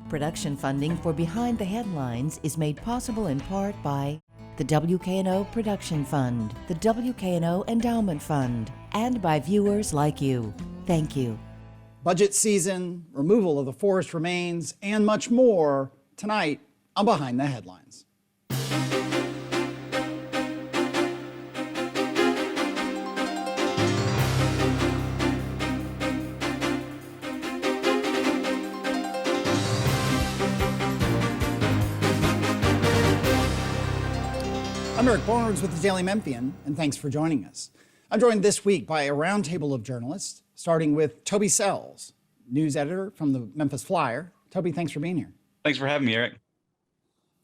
Production funding for Behind the Headlines is made possible in part by the WKNO Production Fund, the WKNO Endowment Fund, and by viewers like you. Thank you. Budget season, removal of the forest remains, and much more tonight on Behind the Headlines. I'm Eric Barnes with the Daily Memphian, and thanks for joining us. I'm joined this week by a roundtable of journalists, starting with Toby Sells, news editor from the Memphis Flyer. Toby, thanks for being here. Thanks for having me, Eric.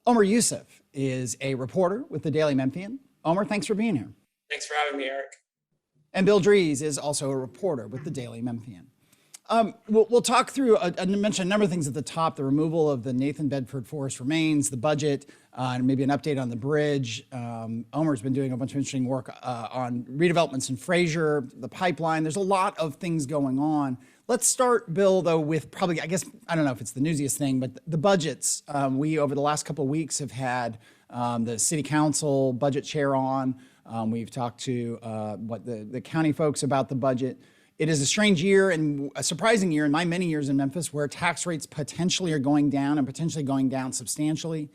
Omar Yusuf is a reporter with the Daily Memphian. Omar, thanks for being here. Thanks for having me, Eric. And Bill Dries is also a reporter with the Daily Memphian. We'll talk through, I mentioned a number of things at the top: the removal of the Nathan Bedford Forest remains, the budget, and maybe an update on the bridge. Omar's been doing a bunch of interesting work on redevelopments in Fraser, the pipeline. There's a lot of things going on. Let's start, Bill, though, with probably, I guess, I don't know if it's the newsiest thing, but the budgets. We, over the last couple of weeks, have had the city council budget chair on. We've talked to the county folks about the budget. It is a strange year and a surprising year in my many years in Memphis, where tax rates potentially are going down and potentially going down substantially.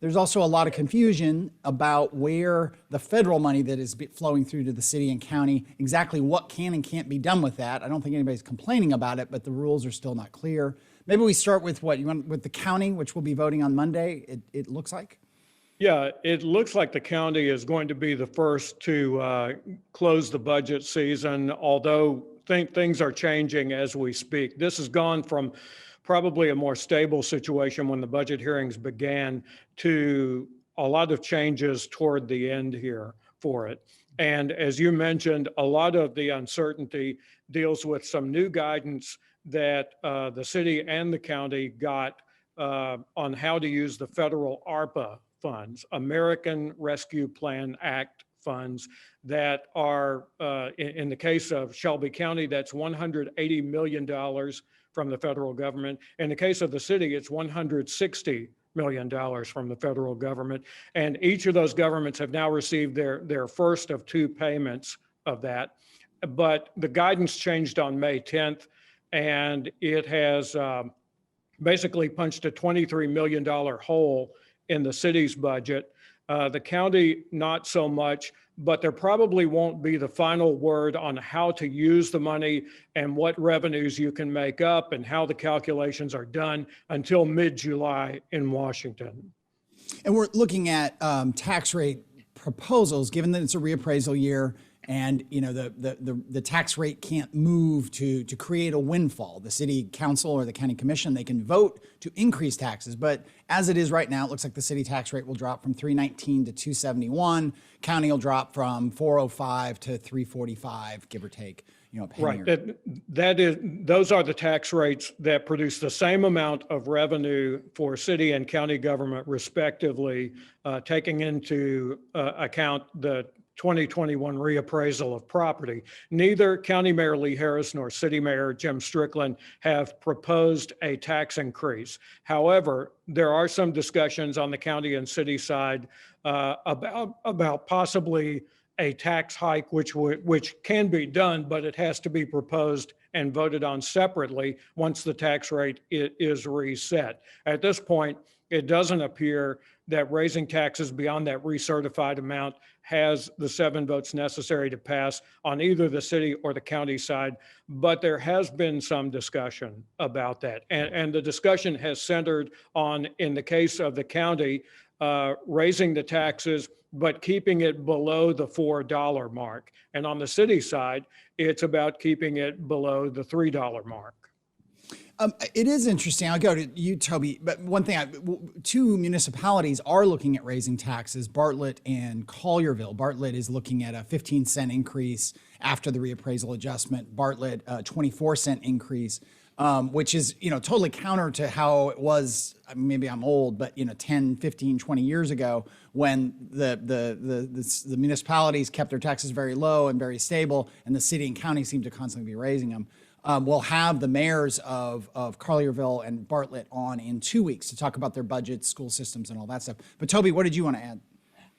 There's also a lot of confusion about where the federal money that is flowing through to the city and county, exactly what can and can't be done with that. I don't think anybody's complaining about it, but the rules are still not clear. Maybe we start with with the county, which we'll be voting on Monday, it looks like. Yeah, it looks like the county is going to be the first to close the budget season, although things are changing as we speak. This has gone from probably a more stable situation when the budget hearings began to a lot of changes toward the end here for it. And as you mentioned, a lot of the uncertainty deals with some new guidance that the city and the county got on how to use the federal ARPA funds, American Rescue Plan Act funds, that are, in the case of Shelby County, that's $180 million from the federal government. In the case of the city, it's $160 million from the federal government. And each of those governments have now received their first of two payments of that. But the guidance changed on May 10th, and it has basically punched a $23 million hole in the city's budget. The county, not so much, but there probably won't be the final word on how to use the money and what revenues you can make up and how the calculations are done until mid-July in Washington. And we're looking at tax rate proposals, given that it's a reappraisal year, and the tax rate can't move to create a windfall. The city council or the county commission, they can vote to increase taxes, but as it is right now, it looks like the city tax rate will drop from 319 to 271. County will drop from 405 to 345, give or take. A penny. Right. Those are the tax rates that produce the same amount of revenue for city and county government, respectively, taking into account the 2021 reappraisal of property. Neither County Mayor Lee Harris nor City Mayor Jim Strickland have proposed a tax increase. However, there are some discussions on the county and city side about possibly a tax hike, which can be done, but it has to be proposed and voted on separately once the tax rate is reset. At this point, it doesn't appear that raising taxes beyond that recertified amount has the 7 votes necessary to pass on either the city or the county side, but there has been some discussion about that. And the discussion has centered on, in the case of the county, raising the taxes, but keeping it below the $4 mark. And on the city side, it's about keeping it below the $3 mark. It is interesting. I'll go to you, Toby. But one thing, two municipalities are looking at raising taxes, Bartlett and Collierville. Bartlett is looking at a 15-cent increase after the reappraisal adjustment. Bartlett, a 24-cent increase, which is, totally counter to how it was. Maybe I'm old, but 10, 15, 20 years ago, when the municipalities kept their taxes very low and very stable, and the city and county seemed to constantly be raising them. We'll have the mayors of Collierville and Bartlett on in 2 weeks to talk about their budgets, school systems, and all that stuff. But Toby, what did you want to add?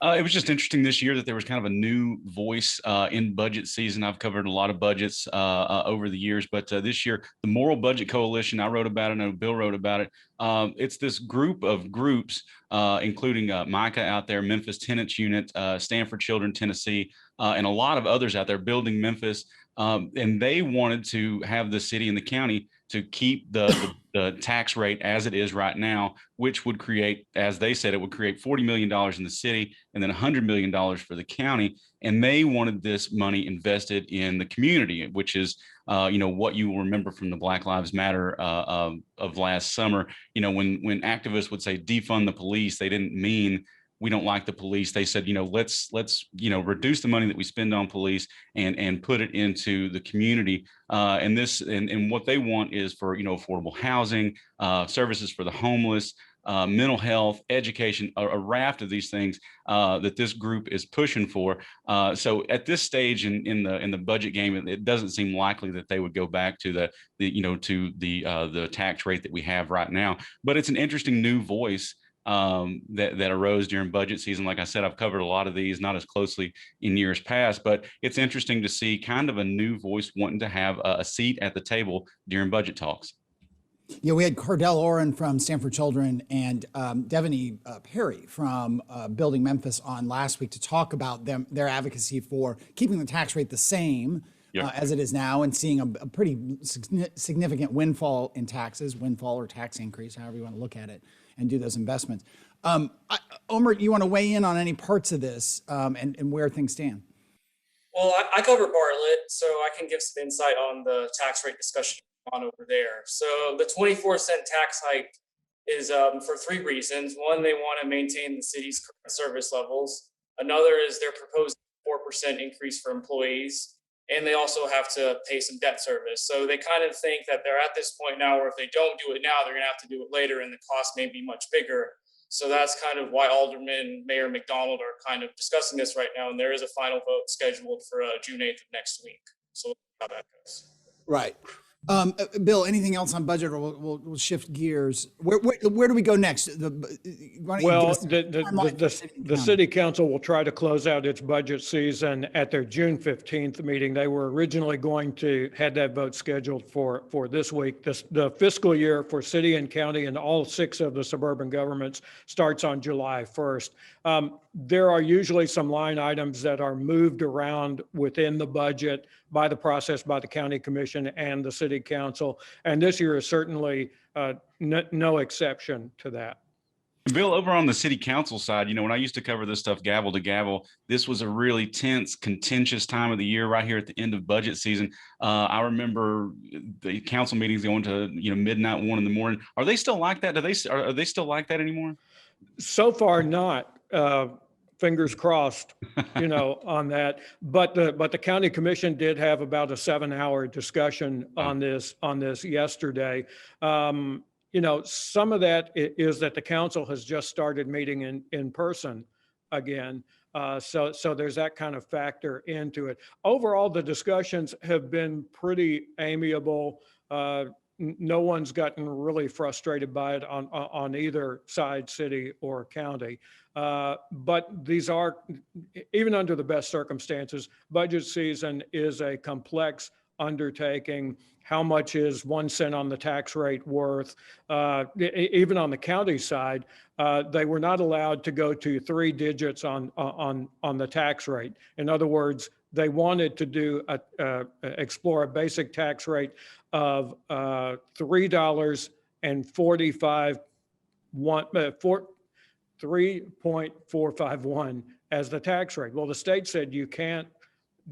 It was just interesting this year that there was kind of a new voice in budget season. I've covered a lot of budgets over the years, but this year, the Moral Budget Coalition, I wrote about it, I know Bill wrote about it. It's this group of groups, including Micah out there, Memphis Tenants Unit, Stanford Children Tennessee, and a lot of others out there, Building Memphis. And they wanted to have the city and the county to keep the tax rate as it is right now, which would create, as they said, it would create $40 million in the city and then $100 million for the county. And they wanted this money invested in the community, which is, what you will remember from the Black Lives Matter of last summer. When activists would say defund the police, they didn't mean we don't like the police. They said, let's reduce the money that we spend on police and put it into the community. And what they want is for, affordable housing, services for the homeless, mental health, education, a raft of these things that this group is pushing for. So at this stage in the budget game, it doesn't seem likely that they would go back to the tax rate that we have right now. But it's an interesting new voice that arose during budget season. Like I said, I've covered a lot of these, not as closely in years past, but it's interesting to see kind of a new voice wanting to have a seat at the table during budget talks. Yeah, we had Cardell Oren from Stanford Children and Devaney Perry from Building Memphis on last week to talk about their advocacy for keeping the tax rate the same as it is now and seeing a pretty significant windfall in taxes, windfall or tax increase, however you want to look at it, and do those investments. Omer, you want to weigh in on any parts of this and where things stand? Well, I cover Bartlett, so I can give some insight on the tax rate discussion on over there. So the 24-cent tax hike is for three reasons. One, they want to maintain the city's current service levels. Another is they're proposing 4% increase for employees. And they also have to pay some debt service. So they kind of think that they're at this point now where if they don't do it now, they're going to have to do it later and the cost may be much bigger. So that's kind of why Alderman Mayor McDonald are kind of discussing this right now. And there is a final vote scheduled for June 8th of next week. So we'll see how that goes. Right. Bill, anything else on budget, or we'll shift gears? Where do we go next? Well, the city council will try to close out its budget season at their June 15th meeting. They were originally going to had that vote scheduled for this week. The fiscal year for city and county and all 6 of the suburban governments starts on July 1st. There are usually some line items that are moved around within the budget by the process by the county commission and the city council. And this year is certainly no exception to that. Bill, over on the city council side, when I used to cover this stuff gavel to gavel, this was a really tense, contentious time of the year right here at the end of budget season. I remember the council meetings going to, midnight, 1 in the morning. Are they still like that? Are they still like that anymore? So far, not. Fingers crossed, on that. But the county commission did have about a 7-hour discussion on this yesterday. Some of that is that the council has just started meeting in person again. So there's that kind of factor into it. Overall, the discussions have been pretty amiable. No one's gotten really frustrated by it on either side, city or county. But these are, even under the best circumstances, budget season is a complex undertaking. How much is 1 cent on the tax rate worth? Even on the county side, they were not allowed to go to 3 digits on the tax rate. In other words, they wanted to do explore a basic tax rate of $3.451 as the tax rate. Well, the state said you can't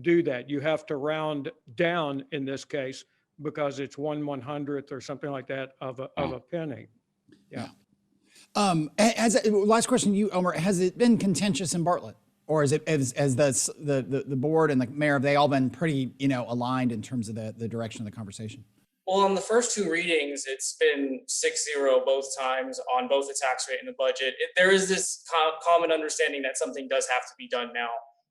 do that. You have to round down in this case because it's 1/100th or something like that of a penny. Yeah. Last question to you, Omer, has it been contentious in Bartlett? Or is it as the board and the mayor, have they all been pretty, aligned in terms of the direction of the conversation? Well, on the first 2 readings, it's been 6-0 both times on both the tax rate and the budget. There is this common understanding that something does have to be done now.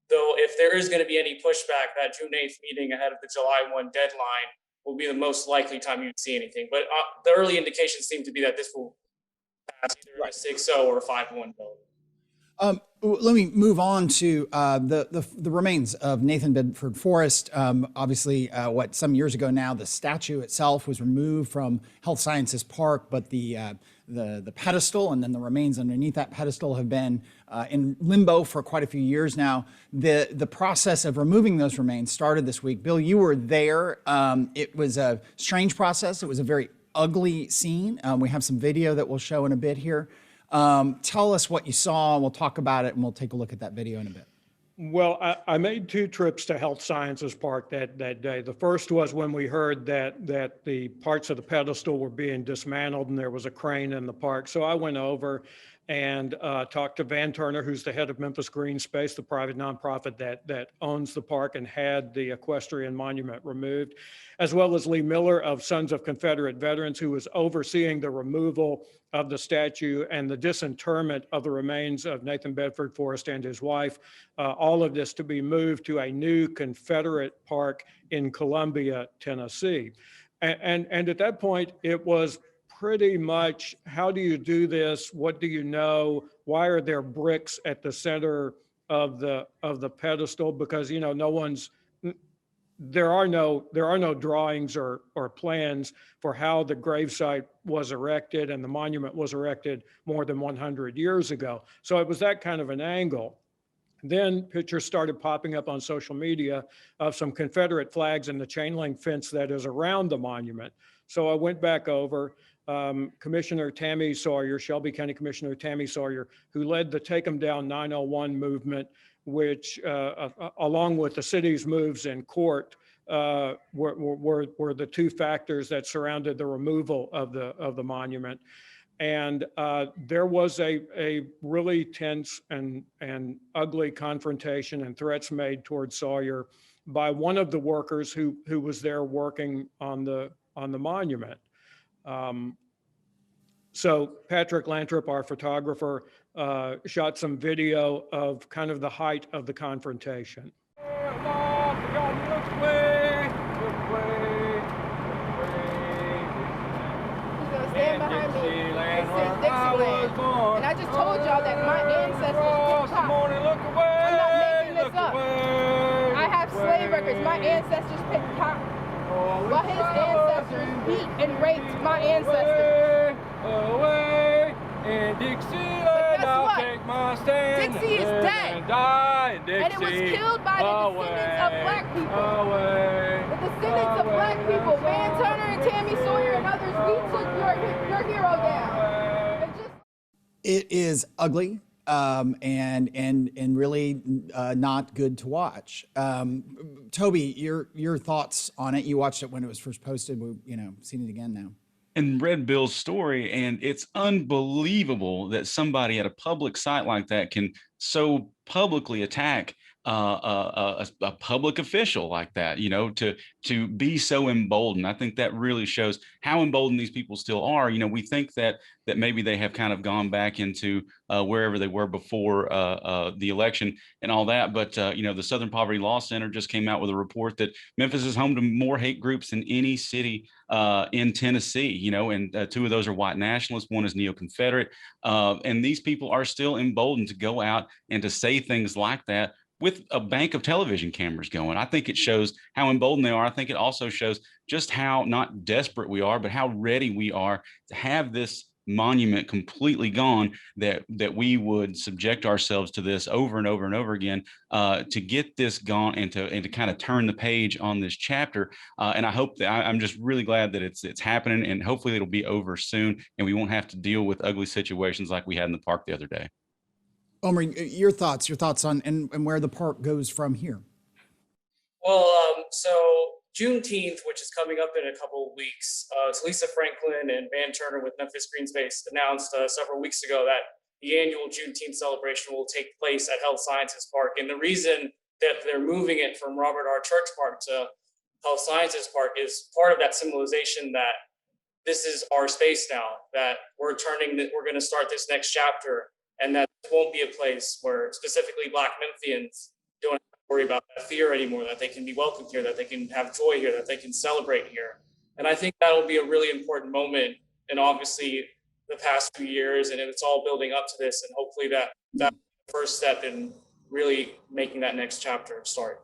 Though if there is going to be any pushback, that June 8th meeting ahead of the July 1 deadline will be the most likely time you'd see anything. But the early indications seem to be that this will pass either a 6-0 or a 5-1 vote. Let me move on to the remains of Nathan Bedford Forrest. Obviously, some years ago now, the statue itself was removed from Health Sciences Park, but the pedestal and then the remains underneath that pedestal have been in limbo for quite a few years now. The process of removing those remains started this week. Bill, you were there. It was a strange process. It was a very ugly scene. We have some video that we'll show in a bit here. Tell us what you saw. We'll talk about it, and we'll take a look at that video in a bit. Well, I made 2 trips to Health Sciences Park that day. The first was when we heard that the parts of the pedestal were being dismantled and there was a crane in the park. So I went over and talked to Van Turner, who's the head of Memphis Green Space, the private nonprofit that owns the park and had the equestrian monument removed, as well as Lee Miller of Sons of Confederate Veterans, who was overseeing the removal of the statue and the disinterment of the remains of Nathan Bedford Forrest and his wife, all of this to be moved to a new Confederate park in Columbia, Tennessee. And at that point, it was pretty much, how do you do this? What do you know? Why are there bricks at the center of the pedestal? Because, you know, there are no drawings or plans for how the gravesite was erected, and the monument was erected more than 100 years ago. So it was that kind of an angle. Then pictures started popping up on social media of some Confederate flags and the chain link fence that is around the monument. So I went back over. Commissioner Tammy Sawyer, Shelby County Commissioner Tammy Sawyer, who led the Take 'em Down 901 movement, which along with the city's moves in court were the 2 factors that surrounded the removal of the monument. And there was a really tense and ugly confrontation and threats made towards Sawyer by one of the workers who was there working on the monument. So Patrick Lantrip, our photographer, shot some video of kind of the height of the confrontation. Stand behind me and say Dixieland. And I just told y'all that my ancestors picked cotton. I'm not making this up. I have slave records. My ancestors picked cotton. While his ancestors beat and raped my ancestors. Away in Dixieland, I'll take my stand. Dixie is dead. And it was killed by the descendants of black people. The descendants of black people, Van Turner and Tammy Sawyer and others, we took your hero down. It is ugly and really not good to watch. Toby, your thoughts on it? You watched it when it was first posted. We've seen it again now. And read Bill's story, and it's unbelievable that somebody at a public site like that can so publicly attack a public official like that, to be so emboldened. I think that really shows how emboldened these people still are. We think that maybe they have kind of gone back into wherever they were before the election and all that. But, the Southern Poverty Law Center just came out with a report that Memphis is home to more hate groups than any city in Tennessee, and 2 of those are white nationalists. One is neo-Confederate. And these people are still emboldened to go out and to say things like that with a bank of television cameras going. I think it shows how emboldened they are. I think it also shows just how not desperate we are, but how ready we are to have this monument completely gone, that we would subject ourselves to this over and over and over again to get this gone and to kind of turn the page on this chapter. And I hope that I'm just really glad that it's happening, and hopefully it'll be over soon and we won't have to deal with ugly situations like we had in the park the other day. Omri, your thoughts on and where the park goes from here. Well, so Juneteenth, which is coming up in a couple of weeks, Lisa Franklin and Van Turner with Memphis Green Space announced several weeks ago that the annual Juneteenth celebration will take place at Health Sciences Park. And the reason that they're moving it from Robert R. Church Park to Health Sciences Park is part of that symbolization that this is our space now, that we're going to start this next chapter, and that won't be a place where specifically Black Memphians don't have worry about that fear anymore, that they can be welcomed here, that they can have joy here, that they can celebrate here. And I think that'll be a really important moment. And obviously the past few years, and it's all building up to this, and hopefully that first step in really making that next chapter start.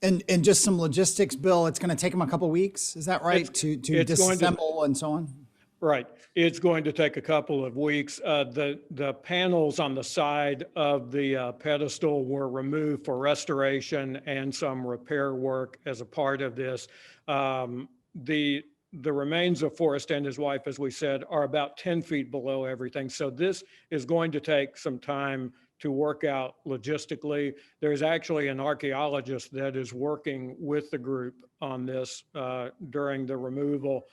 And just some logistics, Bill, it's going to take them a couple of weeks. Is that right? To disassemble and so on? Right. It's going to take a couple of weeks. The panels on the side of the pedestal were removed for restoration and some repair work as a part of this. The remains of Forrest and his wife, as we said, are about 10 feet below everything. So this is going to take some time to work out logistically. There's actually an archaeologist that is working with the group on this during the removal.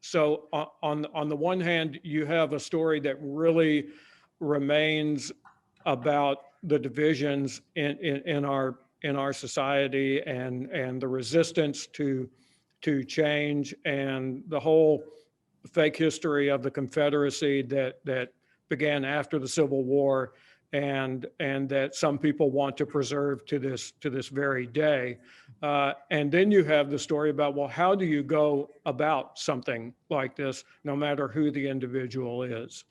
So on the one hand, you have a story that really remains about the divisions in our society and the resistance to change and the whole fake history of the Confederacy that began after the Civil War and that some people want to preserve to this very day. And then you have the story about, well, how do you go about something like this, no matter who the individual is?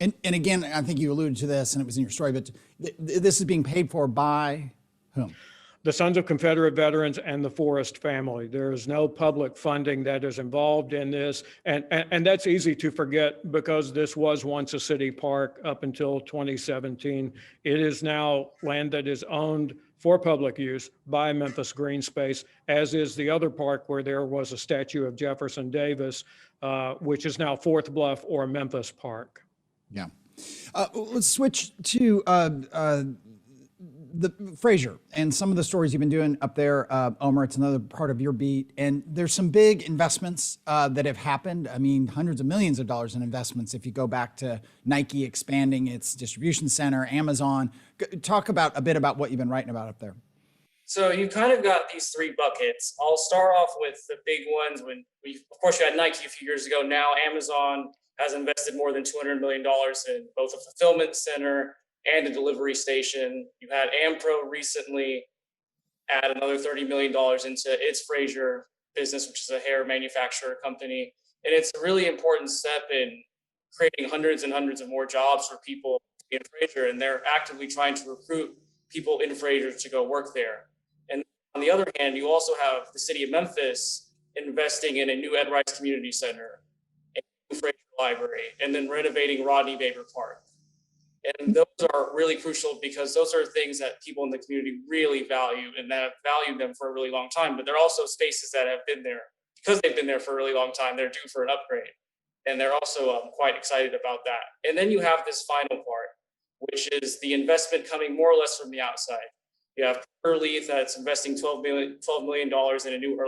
And again, I think you alluded to this and it was in your story, but this is being paid for by whom? The Sons of Confederate Veterans and the Forrest family. There is no public funding that is involved in this. And that's easy to forget because this was once a city park up until 2017. It is now land that is owned for public use by Memphis Green Space, as is the other park where there was a statue of Jefferson Davis, which is now Fourth Bluff or Memphis Park. Yeah. Let's switch to the Fraser and some of the stories you've been doing up there, Omer. It's another part of your beat, and there's some big investments that have happened. I mean, hundreds of millions of dollars in investments. If you go back to Nike expanding its distribution center, Amazon, talk about a bit about what you've been writing about up there. So you kind of got these three buckets. I'll start off with the big ones. When of course, you had Nike a few years ago. Now Amazon has invested more than $200 million in both a fulfillment center and a delivery station. You had Ampro recently add another $30 million into its Fraser business, which is a hair manufacturer company. And it's a really important step in creating hundreds and hundreds of more jobs for people in Fraser. And they're actively trying to recruit people in Fraser to go work there. And on the other hand, you also have the city of Memphis investing in a new Ed Rice Community Center, a new Fraser Library, and then renovating Rodney Baber Park. And those are really crucial because those are things that people in the community really value and that have valued them for a really long time. But they're also spaces that have been there because they've been there for a really long time. They're due for an upgrade. And they're also quite excited about that. And then you have this final part, which is the investment coming more or less from the outside. You have Early that's investing $12 million in a new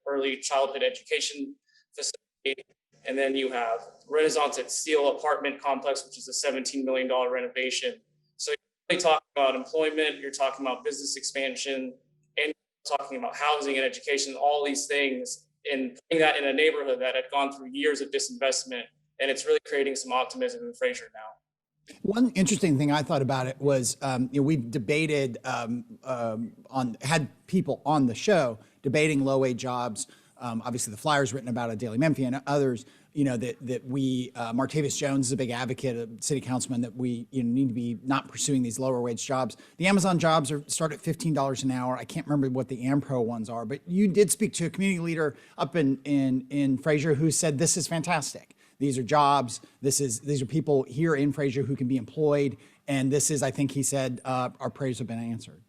early childhood education facility. And then you have Renaissance at Steel apartment complex, which is a $17 million renovation. So you're really talking about employment, you're talking about business expansion, and you're talking about housing and education, all these things, and putting that in a neighborhood that had gone through years of disinvestment. And it's really creating some optimism in Fraser now. One interesting thing I thought about it was, we've debated had people on the show debating low-wage jobs. Obviously, the Flyer's written about it, Daily Memphian, and others. That we, Martavis Jones is a big advocate, a city councilman, that we need to be not pursuing these lower wage jobs. The Amazon jobs start at $15 an hour. I can't remember what the Ampro ones are, but you did speak to a community leader up in Fraser who said this is fantastic. These are jobs. These are people here in Fraser who can be employed, and this is, I think he said, our prayers have been answered.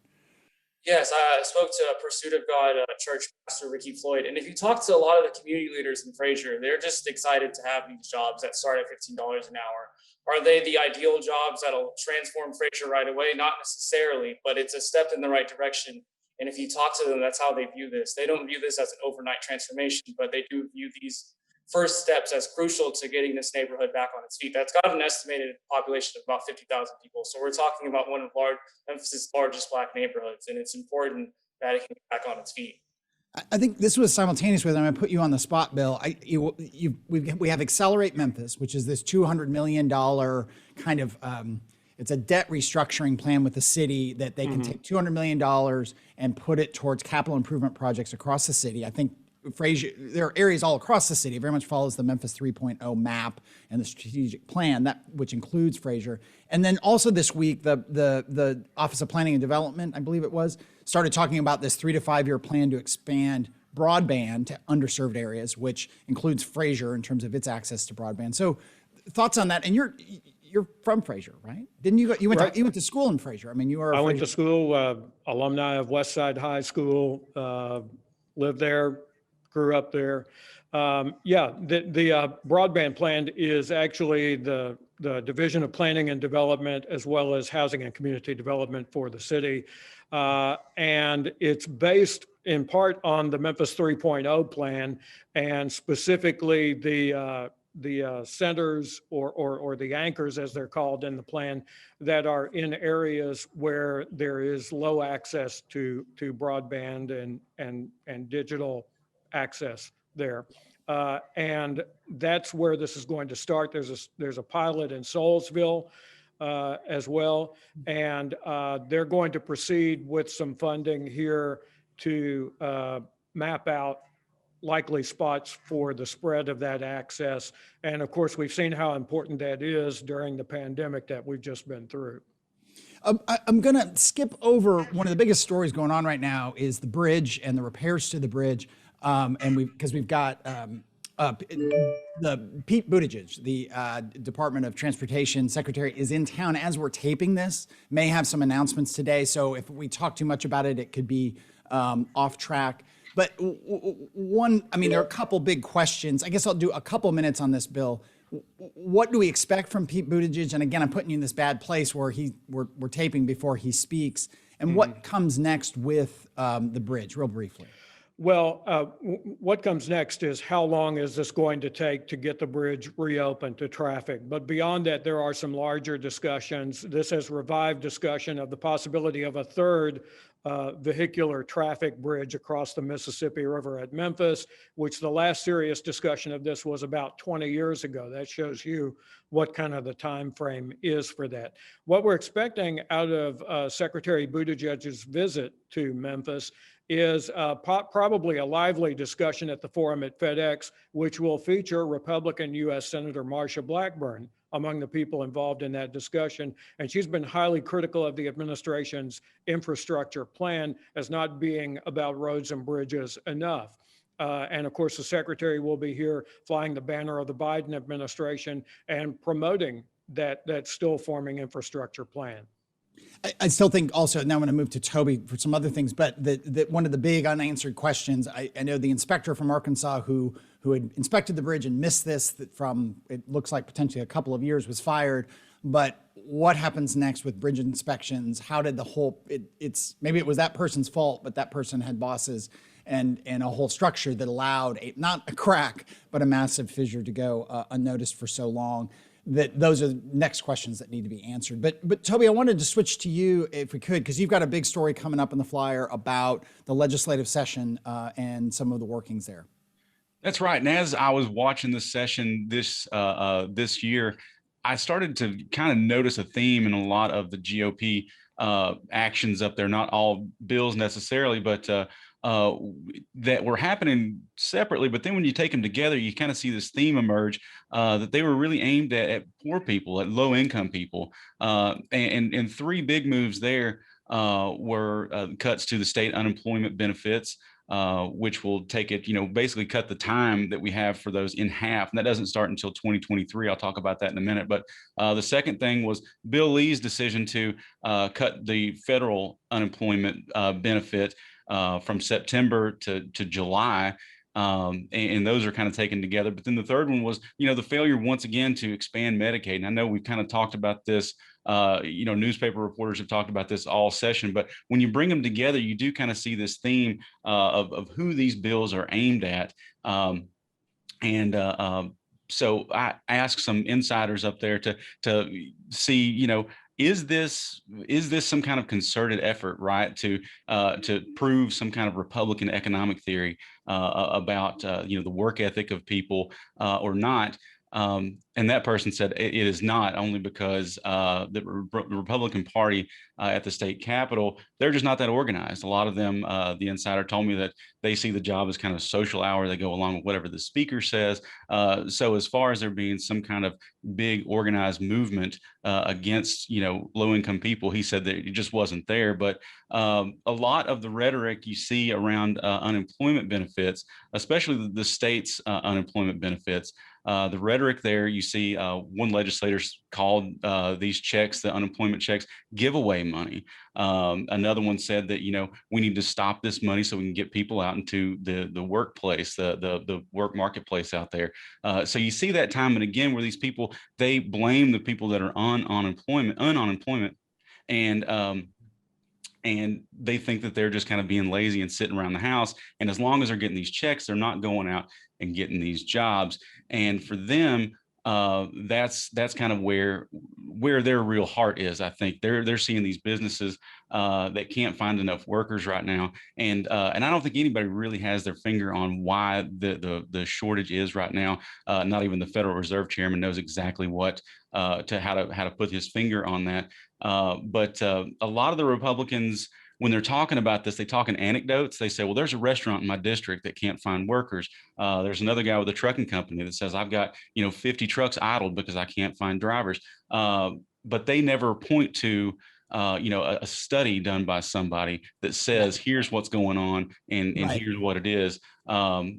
Yes, I spoke to Pursuit of God church pastor Ricky Floyd, and if you talk to a lot of the community leaders in Fraser, they're just excited to have these jobs that start at $15 an hour. Are they the ideal jobs that'll transform Fraser right away? Not necessarily, but it's a step in the right direction. And if you talk to them, that's how they view this. They don't view this as an overnight transformation, but they do view these first steps as crucial to getting this neighborhood back on its feet. That's got an estimated population of about 50,000 people. So we're talking about one of Memphis' largest Black neighborhoods, and it's important that it can get back on its feet. I think this was simultaneous with, I'm going to put you on the spot, Bill. We have Accelerate Memphis, which is this $200 million kind of it's a debt restructuring plan with the city that they can take $200 million and put it towards capital improvement projects across the city. I think Fraser, there are areas all across the city. It very much follows the Memphis 3.0 map and the strategic plan, that which includes Fraser. And then also this week, the Office of Planning and Development, I believe it was, started talking about this 3 to 5 year plan to expand broadband to underserved areas, which includes Fraser in terms of its access to broadband. So, thoughts on that? And you're from Fraser, right? Didn't you? You went to school in Fraser. I mean, you are. I went to school, alumni of Westside High School, lived there, grew up there. The broadband plan is actually the Division of Planning and Development, as well as Housing and Community Development for the city. And it's based in part on the Memphis 3.0 plan, and specifically the centers or the anchors, as they're called in the plan, that are in areas where there is low access to broadband and digital access there. And that's where this is going to start. There's a pilot in Soulsville as well. And they're going to proceed with some funding here to map out likely spots for the spread of that access. And of course, we've seen how important that is during the pandemic that we've just been through. I'm going to skip over one of the biggest stories going on right now is the bridge and the repairs to the bridge. And we've got the Pete Buttigieg, the Department of Transportation Secretary, is in town as we're taping this, may have some announcements today. So if we talk too much about it, it could be off track. But there are a couple big questions. I guess I'll do a couple minutes on this, Bill. What do we expect from Pete Buttigieg? And again, I'm putting you in this bad place where we're taping before he speaks. And what comes next with the bridge, real briefly? Well, what comes next is how long is this going to take to get the bridge reopened to traffic? But beyond that, there are some larger discussions. This has revived discussion of the possibility of a third vehicular traffic bridge across the Mississippi River at Memphis, which the last serious discussion of this was about 20 years ago. That shows you what kind of the time frame is for that. What we're expecting out of Secretary Buttigieg's visit to Memphis is probably a lively discussion at the forum at FedEx, which will feature Republican U.S. Senator Marsha Blackburn among the people involved in that discussion. And she's been highly critical of the administration's infrastructure plan as not being about roads and bridges enough. And of course, the secretary will be here flying the banner of the Biden administration and promoting that still forming infrastructure plan. I still think also, now I'm going to move to Toby for some other things, but that one of the big unanswered questions, I know the inspector from Arkansas who had inspected the bridge and missed this from, it looks like potentially a couple of years, was fired. But what happens next with bridge inspections? How did the whole, maybe it was that person's fault, but that person had bosses and a whole structure that allowed not a crack, but a massive fissure to go unnoticed for so long. That those are the next questions that need to be answered. But Toby, I wanted to switch to you if we could, because you've got a big story coming up in the flyer about the legislative session and some of the workings there. That's right. And as I was watching the session this year, I started to kind of notice a theme in a lot of the GOP actions up there, not all bills necessarily, but that were happening separately. But then when you take them together, you kind of see this theme emerge that they were really aimed at poor people, at low income people. And three big moves there were cuts to the state unemployment benefits, which will take it, basically cut the time that we have for those in half. And that doesn't start until 2023. I'll talk about that in a minute. But the second thing was Bill Lee's decision to cut the federal unemployment benefit from September to July. And those are kind of taken together. But then the third one was, the failure once again to expand Medicaid. And I know we've kind of talked about this, newspaper reporters have talked about this all session, but when you bring them together, you do kind of see this theme of who these bills are aimed at. So I asked some insiders up there to see, is this some kind of concerted effort, right, to prove some kind of Republican economic theory about the work ethic of people or not? And And that person said it is not, only because the Republican Party at the state capitol, they're just not that organized. A lot of them, the insider told me that they see the job as kind of social hour. They go along with whatever the speaker says. So as far as there being some kind of big organized movement against, low-income people, he said that it just wasn't there. But a lot of the rhetoric you see around unemployment benefits, especially the state's unemployment benefits, the rhetoric there, you see one legislator called these checks, the unemployment checks, giveaway money. Another one said that, we need to stop this money so we can get people out into the workplace, the work marketplace out there. So you see that time and again where these people, they blame the people that are on unemployment, and they think that they're just kind of being lazy and sitting around the house. And as long as they're getting these checks, they're not going out and getting these jobs. And for them, that's kind of where their real heart is. I think they're seeing these businesses that can't find enough workers right now, and I don't think anybody really has their finger on why the shortage is right now. Not even the Federal Reserve Chairman knows exactly what how to put his finger on that. But a lot of the Republicans, when they're talking about this, they talk in anecdotes. They say, well, there's a restaurant in my district that can't find workers. There's another guy with a trucking company that says, I've got 50 trucks idled because I can't find drivers. But they never point to a study done by somebody that says, here's what's going on and Right. here's what it is. I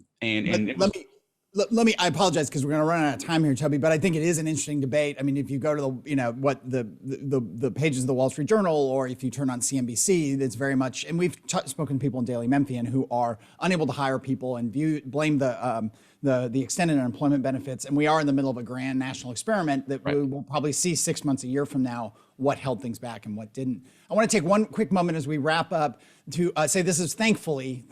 apologize because we're going to run out of time here, Toby, but I think it is an interesting debate. I mean, if you go to the pages of the Wall Street Journal, or if you turn on CNBC, it's very much, and we've spoken to people in Daily Memphian who are unable to hire people and blame the extended unemployment benefits. And we are in the middle of a grand national experiment that we will probably see 6 months, a year from now, what held things back and what didn't. I want to take one quick moment as we wrap up to say this is thankfully,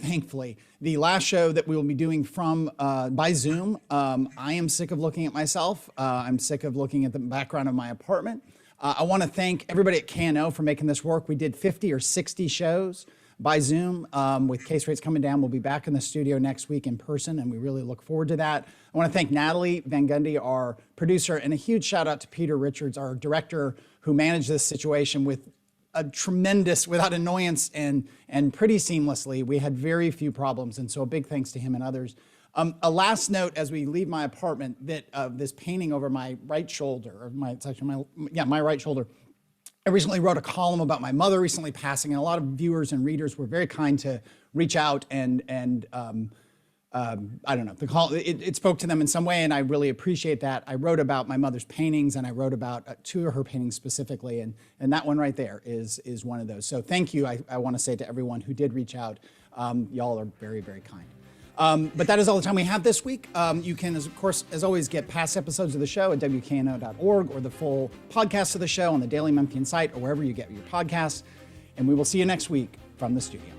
the last show that we will be doing from by Zoom. I am sick of looking at myself. I'm sick of looking at the background of my apartment. I want to thank everybody at KNO for making this work. We did 50 or 60 shows by Zoom. With case rates coming down, we'll be back in the studio next week in person, and we really look forward to that. I want to thank Natalie Van Gundy, our producer, and a huge shout out to Peter Richards, our director, who managed this situation with a tremendous, without annoyance and pretty seamlessly. We had very few problems, and so a big thanks to him and others. A last note as we leave my apartment, that this painting over my right shoulder, or my right shoulder. I recently wrote a column about my mother recently passing, and a lot of viewers and readers were very kind to reach out and I don't know, it spoke to them in some way, and I really appreciate that. I wrote about my mother's paintings, and I wrote about two of her paintings specifically, and that one right there is one of those. So thank you, I want to say to everyone who did reach out. Y'all are very, very kind. But that is all the time we have this week. You can, of course, as always, get past episodes of the show at WKNO.org, or the full podcast of the show on the Daily Memphian site, or wherever you get your podcasts. And we will see you next week from the studio.